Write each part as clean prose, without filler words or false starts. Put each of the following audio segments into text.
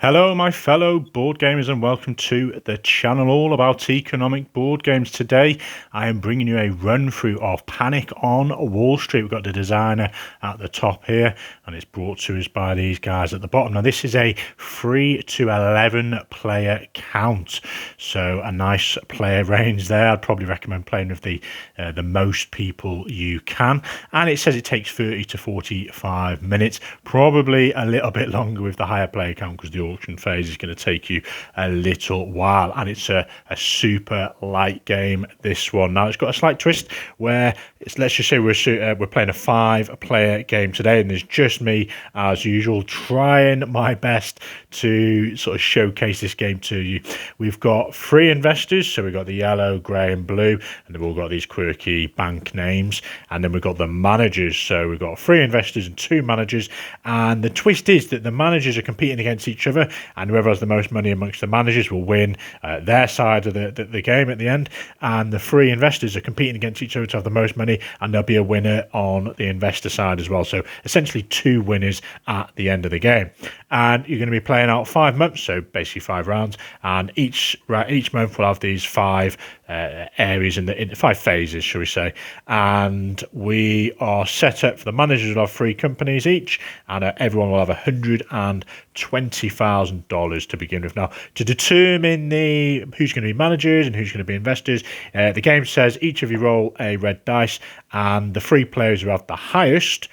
Hello, my fellow board gamers, and welcome to the channel all about economic board games. Today, I am bringing you a run through of Panic on Wall Street. We've got the designer at the top here, and it's brought to us by these guys at the bottom. Now, this is a 3 to 11 player count, so a nice player range there. I'd probably recommend playing with the most people you can, and it says it takes 30 to 45 minutes, probably a little bit longer with the higher player count because the auction phase is going to take you a little while, and it's a super light game, this one. Now, it's got a slight twist where let's just say we're playing a 5-player game today, and there's just me as usual trying my best to sort of showcase this game to you. We've got 3 investors, so we've got the yellow, grey and blue, and they've all got these quirky bank names. And then we've got the managers, so we've got 3 investors and 2 managers, and the twist is that the managers are competing against each other, and whoever has the most money amongst the managers will win their side of the game at the end. And the 3 investors are competing against each other to have the most money, and there'll be a winner on the investor side as well. So essentially 2 winners at the end of the game. And you're going to be playing out 5 months, so basically 5 rounds, and each month will have these 5 areas in 5 phases, shall we say. And we are set up for the managers will have 3 companies each, and everyone will have $120,000 to begin with. Now, to determine who's going to be managers and who's going to be investors, the game says each of you roll a red dice, and the 3 players who have the highest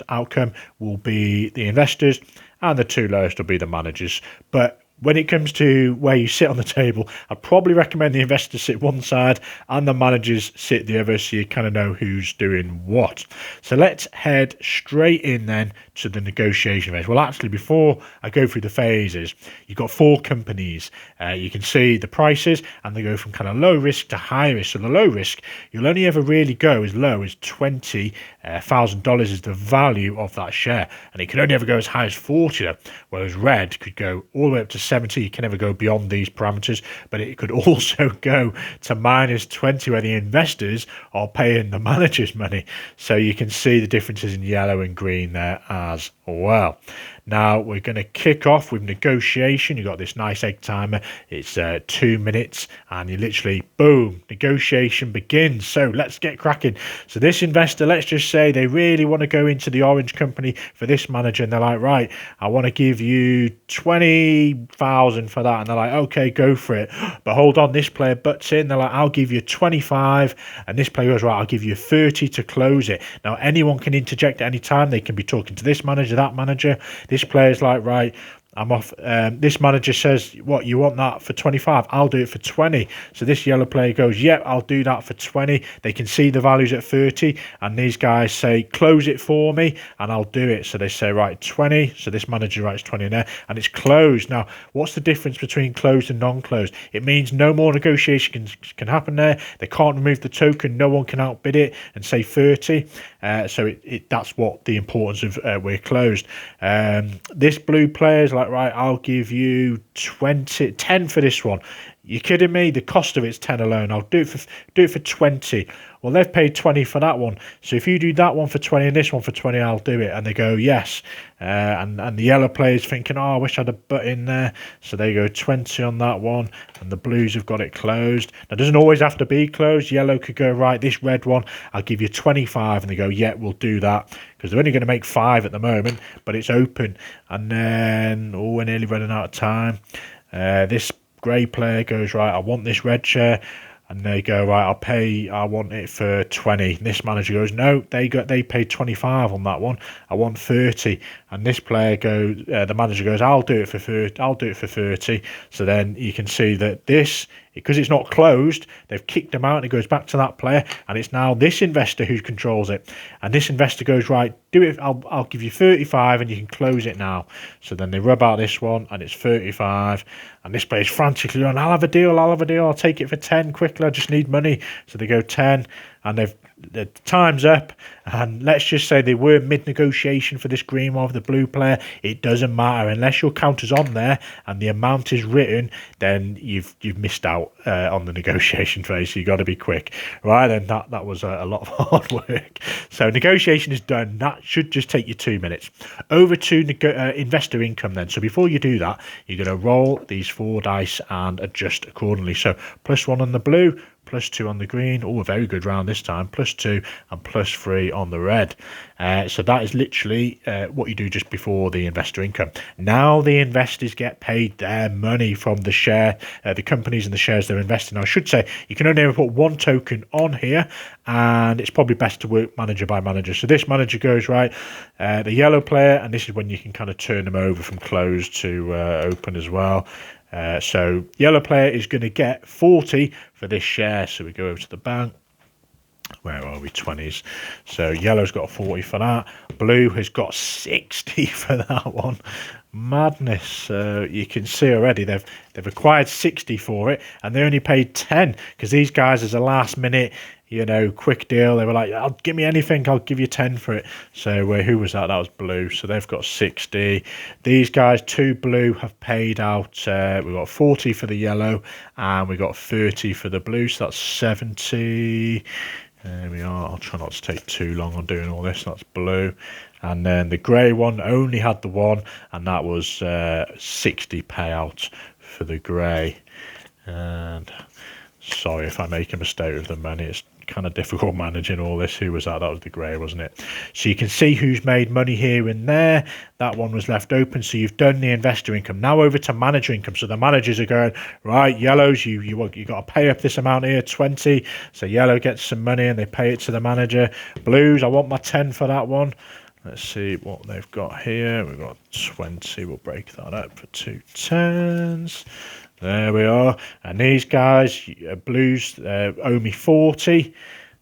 outcome will be the investors, and the 2 lowest will be the managers. But when it comes to where you sit on the table, I'd probably recommend the investors sit one side and the managers sit the other, so you kind of know who's doing what. So let's head straight in then to the negotiation phase. Well, actually, before I go through the phases, you've got 4 companies. You can see the prices, and they go from kind of low risk to high risk. So the low risk, you'll only ever really go as low as $20,000 is the value of that share, and it can only ever go as high as 40, whereas red could go all the way up to 70. You can never go beyond these parameters, but it could also go to -20, where the investors are paying the managers money. So you can see the differences in yellow and green there as well. Now we're going to kick off with negotiation. You've got this nice egg timer. It's 2 minutes, and you literally, boom, negotiation begins. So let's get cracking. So this investor, let's just say they really want to go into the orange company for this manager, and they're like, right, I want to give you 20,000 for that, and they're like, okay, go for it. But hold on, this player butts in. They're like, I'll give you 25, and this player goes, right, I'll give you 30 to close it. Now anyone can interject at any time. They can be talking to this manager, that manager. This player's like, right, I'm off. This manager says, what, you want that for 25? I'll do it for 20. So this yellow player goes, yep, I'll do that for 20. They can see the values at 30, and these guys say, close it for me, and I'll do it. So they say, right, 20. So this manager writes 20 in there, and it's closed. Now, what's the difference between closed and non-closed? It means no more negotiation can happen there. They can't remove the token. No one can outbid it and say 30. So that's what the importance of we're closed. This blue player is like, right, I'll give you 10 for this one. You're kidding me? The cost of it's 10 alone. I'll do it for 20. Well, they've paid 20 for that one. So if you do that one for 20 and this one for 20, I'll do it. And they go, yes. And the yellow player's thinking, oh, I wish I had a butt in there. So they go 20 on that one. And the blues have got it closed. Now, it doesn't always have to be closed. Yellow could go, right, this red one, I'll give you 25. And they go, yeah, we'll do that. Because they're only going to make 5 at the moment, but it's open. And then, oh, we're nearly running out of time. This grey player goes, right, I want this red share. And they go, right, I want it for 20. And this manager goes, no, they paid 25 on that one. I want 30. And this player goes, the manager goes, I'll do it for 30. So then you can see that this, because it's not closed, they've kicked them out, and it goes back to that player, and it's now this investor who controls it. And this investor goes, right, do it, I'll give you 35 and you can close it now. So then they rub out this one, and it's 35, and this player's frantically on, I'll have a deal, I'll take it for 10 quickly, I just need money. So they go 10, and they've the time's up, and let's just say they were mid-negotiation for this green one with the blue player. It doesn't matter unless your counter's on there and the amount is written. Then you've missed out on the negotiation phase. So you got to be quick, right? And that was a lot of hard work. So negotiation is done. That should just take you 2 minutes. Over to investor income then. So before you do that, you're going to roll these 4 dice and adjust accordingly. So +1 on the blue, +2 on the green. Oh, a very good round this time. +2 and +3 on the red. So that is literally what you do just before the investor income. Now the investors get paid their money from the share, the companies and the shares they're investing. I should say you can only ever put 1 token on here, and it's probably best to work manager by manager. So this manager goes right, the yellow player, and this is when you can kind of turn them over from closed to open as well. So yellow player is going to get 40 for this share. So we go over to the bank. Where are we? 20s. So yellow's got 40 for that. Blue has got 60 for that one. Madness. So you can see already they've acquired 60 for it, and they only paid 10 because these guys, as a last minute, quick deal, they were like, "I'll give me anything, I'll give you 10 for it." So who was that? That was blue. So they've got 60. These guys, 2 blue, have paid out. We've got 40 for the yellow, and we got 30 for the blue. So that's 70. There we are. I'll try not to take too long on doing all this. That's blue. And then the grey one only had the 1, and that was 60 payout for the grey. And sorry if I make a mistake with the money. It's kind of difficult managing all this. Who was that? That was the grey, wasn't it? So you can see who's made money here and there. That one was left open. So you've done the investor income. Now over to manager income. So the managers are going, right, yellows, you got to pay up this amount here, 20. So yellow gets some money and they pay it to the manager. Blues, I want my 10 for that one. Let's see what they've got here. We've got 20. We'll break that up for 2 10s. There we are. And these guys, blues, owe me 40.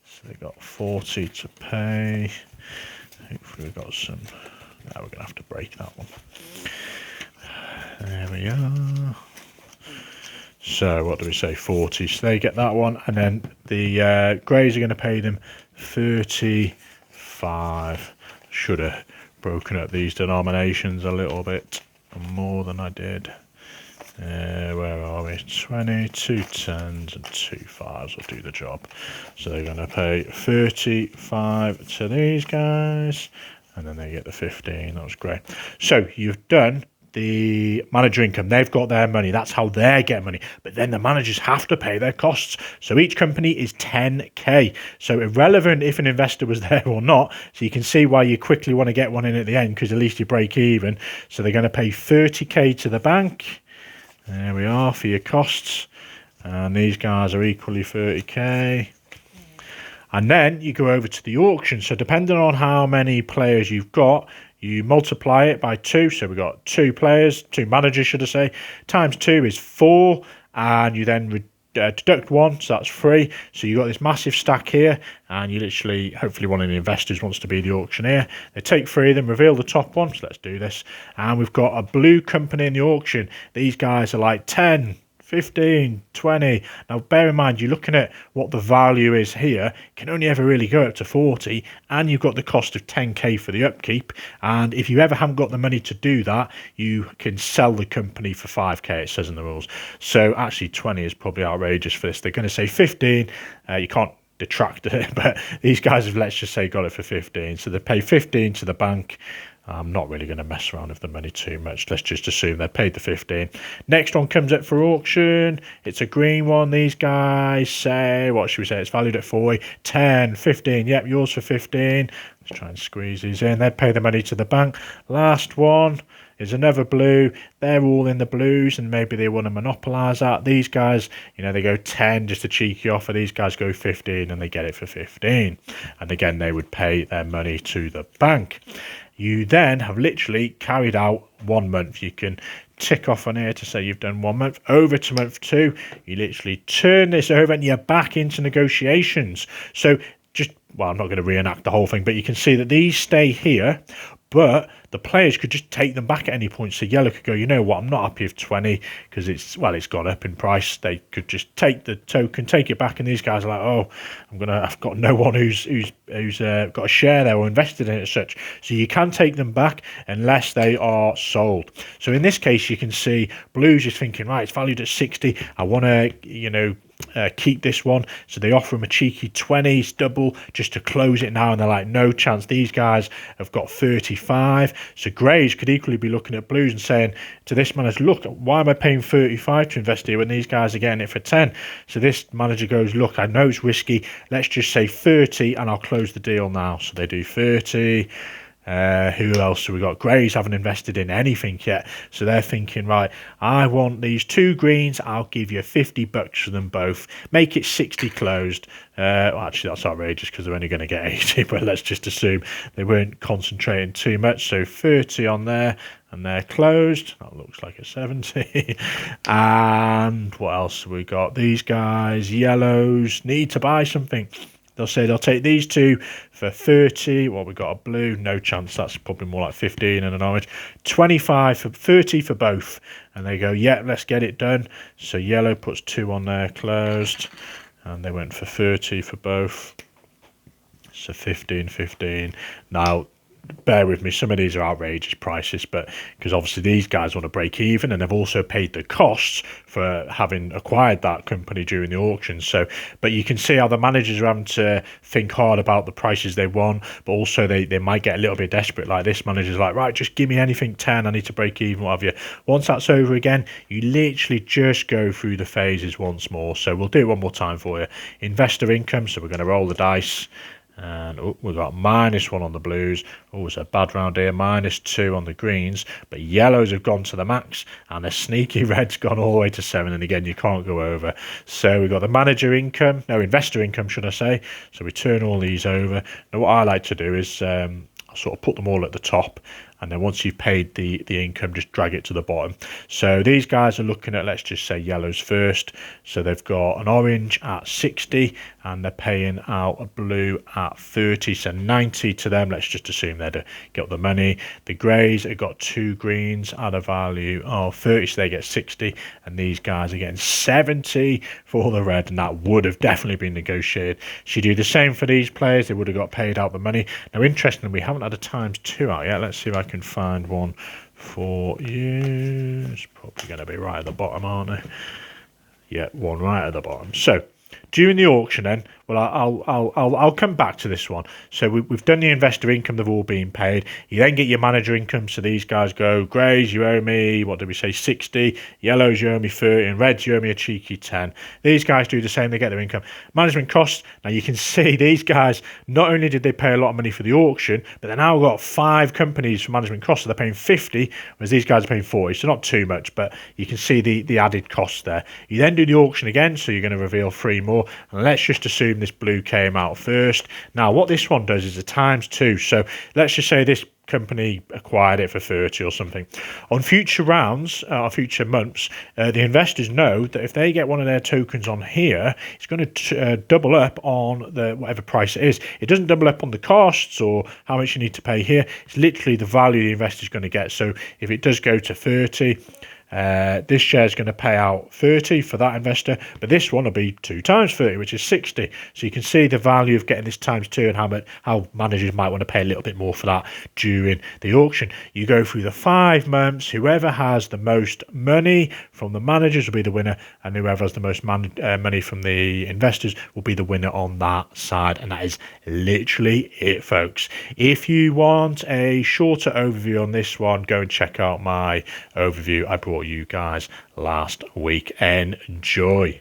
So they've got 40 to pay. Hopefully we've got some. Now we're going to have to break that one. There we are. So what do we say? 40. So they get that one. And then the greys are going to pay them 35. Should have broken up these denominations a little bit more than I did. Where are we? 20, 2 10s and 2 5s will do the job. So they're going to pay 35 to these guys, and then they get the 15. That was great. So you've done the manager income. They've got their money. That's how they get money. But then the managers have to pay their costs. So each company is 10k. So irrelevant if an investor was there or not. So you can see why you quickly want to get one in at the end, because at least you break even. So they're going to pay 30k to the bank. There we are for your costs. And these guys are equally 30k. And then you go over to the auction. So depending on how many players you've got, you multiply it by 2. So we've got 2 players, 2 managers, should I say. Times 2 is 4. And you then deduct 1, so that's 3. So you've got this massive stack here. And you literally, hopefully one of the investors wants to be the auctioneer. They take 3 of them, reveal the top one. So let's do this. And we've got a blue company in the auction. These guys are like 10, 15, 20. Now, bear in mind, you're looking at what the value is here. It can only ever really go up to 40, and you've got the cost of 10k for the upkeep. And if you ever haven't got the money to do that, you can sell the company for 5k, it says in the rules. So actually 20 is probably outrageous for this. They're going to say 15. You can't detract it, but these guys have, let's just say, got it for 15. So they pay 15 to the bank. I'm not really going to mess around with the money too much. Let's just assume they paid the 15. Next one comes up for auction. It's a green one. These guys say, what should we say? It's valued at 40, 10, 15. Yep, yours for 15. Let's try and squeeze these in. They pay the money to the bank. Last one is another blue. They're all in the blues, and maybe they want to monopolise that. These guys, they go 10 just a cheeky offer. These guys go 15 and they get it for 15. And again, they would pay their money to the bank. You then have literally carried out 1 month. You can tick off on here to say you've done 1 month. Over to month 2, you literally turn this over and you're back into negotiations. So I'm not going to reenact the whole thing, but you can see that these stay here, But the players could just take them back at any point. So yellow could go, you know what, I'm not happy with 20 because it's gone up in price. They could just take the token, take it back, and these guys are like, oh, I've got no one who's got a share there or invested in it as such. So you can take them back unless they are sold. So in this case, you can see Blues is thinking, right, it's valued at 60. I want to, keep this one. So they offer him a cheeky 20s double just to close it now, and they're like, no chance. These guys have got 35. So Greys could equally be looking at Blues and saying to this manager, look, why am I paying 35 to invest here when these guys are getting it for 10? So this manager goes, look, I know it's risky, let's just say 30 and I'll close the deal now. So they do 30. Who else have we got? Greys haven't invested in anything yet, so they're thinking, right, I want these 2 greens, I'll give you $50 for them both, make it 60 closed. Well, actually that's outrageous because they're only going to get 80, but let's just assume they weren't concentrating too much. So 30 on there, and they're closed. That looks like a 70. And what else have we got? These guys, yellows, need to buy something. They'll say they'll take these 2 for 30. Well, we've got a blue, no chance. That's probably more like 15 and an orange. 25 for 30 for both. And they go, yeah, let's get it done. So yellow puts 2 on there, closed. And they went for 30 for both. So 15. Now, bear with me, some of these are outrageous prices, but because obviously these guys want to break even, and they've also paid the costs for having acquired that company during the auction. So, but you can see how the managers are having to think hard about the prices they want, but also they might get a little bit desperate. Like this manager's like, right, just give me anything 10, I need to break even, what have you. Once that's over again, you literally just go through the phases once more. So we'll do it one more time for you. Investor income, so we're going to roll the dice. And we've got -1 on the Blues. Oh, it's a bad round here. -2 on the Greens. But yellows have gone to the max, and the sneaky red's gone all the way to 7. And again, you can't go over. So we've got the investor income, should I say. So we turn all these over. Now, what I like to do is sort of put them all at the top, and then once you've paid the income, just drag it to the bottom. So these guys are looking at, let's just say yellows first. So they've got an orange at 60, and they're paying out a blue at 30, so 90 to them. Let's just assume they'd get the money. The greys have got 2 greens at a value of 30, so they get 60, and these guys are getting 70 for the red, and that would have definitely been negotiated. Should you do the same for these players, they would have got paid out the money. Now, interestingly, we haven't had a ×2 out yet. Let's see if I can find one for you. It's probably going to be right at the bottom, aren't they? Yeah, one right at the bottom. So during the auction, then, well, I'll come back to this one. So we've done the investor income; they've all been paid. You then get your manager income. So these guys go: greys, you owe me, what did we say, 60? Yellows, you owe me 30, and reds, you owe me a cheeky 10. These guys do the same; they get their income. Management costs. Now you can see these guys. Not only did they pay a lot of money for the auction, but they now got 5 companies for management costs. So they're paying 50, whereas these guys are paying 40. So not too much, but you can see the added cost there. You then do the auction again, so you're going to reveal 3 more. And let's just assume this blue came out first. Now, what this one does is a ×2. So let's just say this company acquired it for 30 or something. On future rounds, future months, the investors know that if they get one of their tokens on here, it's going to double up on the whatever price it is. It doesn't double up on the costs or how much you need to pay here. It's literally the value the investor's going to get. So if it does go to 30, this share is going to pay out 30 for that investor, but this one will be 2 times 30, which is 60. So you can see the value of getting this ×2 and how managers might want to pay a little bit more for that during the auction. You go through the 5 months. Whoever has the most money from the managers will be the winner, and whoever has the most money from the investors will be the winner on that side. And that is literally it, folks. If you want a shorter overview on this one, go and check out my overview I brought you guys last week. Enjoy.